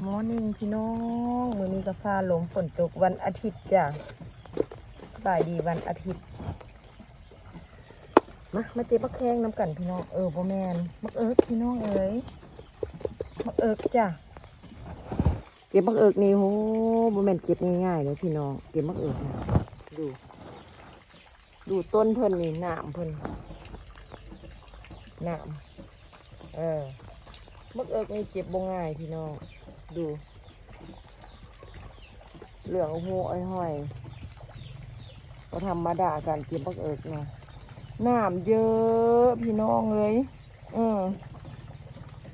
มอร์นิ่งพี่น้องมื้อนี้ก็ฟ้าลมฝนตกวันอาทิตย์จ้ะสบายดีวันอาทิตย์มาเจ็บมักแข้งน้ำกันพี่น้องบ่แมนมักเอิกพี่น้องเอ๋ยมักเอิกจ้ะเก็บมักเอิกนี่โหบ่แมนเก็บง่ายๆเลยพี่น้องเก็บมักเอิกนะดูต้นเพิ่นนี่น้ำเพิ่นน้ำมักเอิกนี่เก็บบ่ง่ายพี่น้องดูเหลืองหูอ้อยๆก็ธรรมดาการเก็บมักเอิกนะน้ำเยอะพี่น้องเลย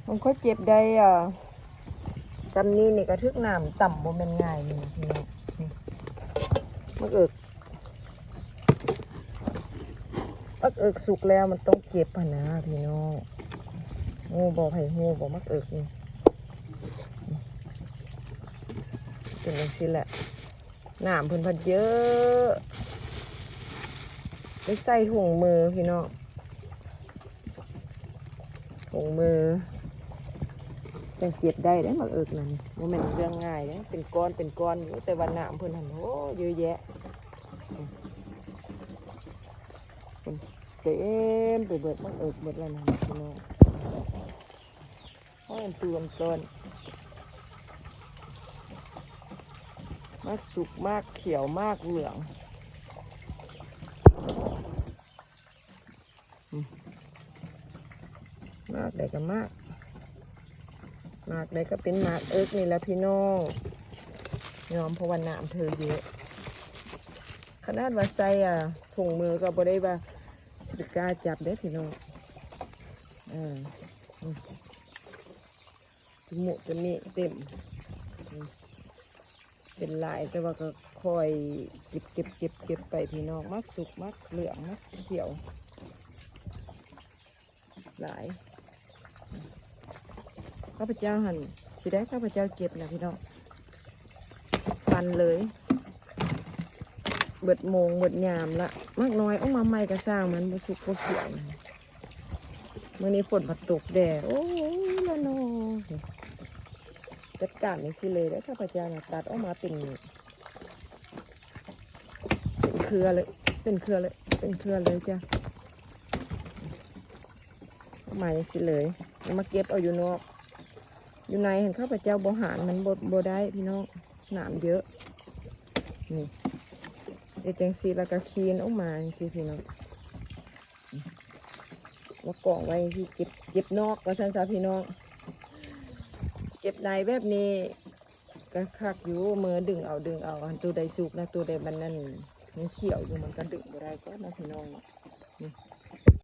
มันค่อยเจ็บได้จำนี้นี่กระทึกน้ำต่ำบ่เป็นง่ายนี่พี่น้องมักเอิกสุกแล้วมันต้องเก็บพะนะพี่น้องงูบอกให้งูบอกมักเอิกนี่เป็นอย่างนี้แหละน้ำเพิ่นพัดเยอะไปใส่ถุงมือพี่น้องถุงมือจังเก็บได้มักเอิกนั่นมันเป็นเรื่องง่ายนะเป็นก้อนอยู่แต่วันน้ำเพิ่นหันโอ้เยอะแยะเต็มไปเบิดมักเอิกเบิดแล้วนะพี่น้องเพราะมันตัวมันต้นมากสุกมากเขียวมากเหลืองมากใดก็มากใดก็เป็นมากเอิกนี่แหละพี่น้องยอมเพราะวันน้ำเธอเยอะขนาดว่าใส่ถุงมือก็บ่ได้ว่าสิกล้าจับได้พี่น้องจมูกจะมีเต็มเป็นลายแต่ว่าก็คอยเก็บไปพี่น้องมักสุกมักเหลืองมักเขียวหลายข้าพเจ้าหั่นสิได้ข้าพเจ้าเก็บนะพี่น้องฟันเลยเบิดโมงเบิดยามละมากน้อยเอามาใหม่ก็สร้างมันบ่สุกบ่เขียวมื้อนี้ฝนมาตกแดดโอ้ยละนอจัดการนี่สิเลยแล้วข้าพเจ้าตัดออกมาเป็นเครือเลยจ้ะใหม่สิเลยมาเก็บเอาอยู่นอกอยู่ในเห็นข้าพเจ้าบ่หารมันบ่ได้พี่น้องน้ำเยอะนี่เดี๋ยวจังสีแล้วก็คีนออกมาสิพี่น้องมากองไว้ที่เก็บนอกก็สั้นๆพี่น้องเก็บในแบบนี้ก็คักอยู่มือดึงเอาอันตัวใดสุกนะตัวใดมันนั่นมันเขียวอยู่มันก็ดึงบ่ได้ก็นะพี่น้องนี่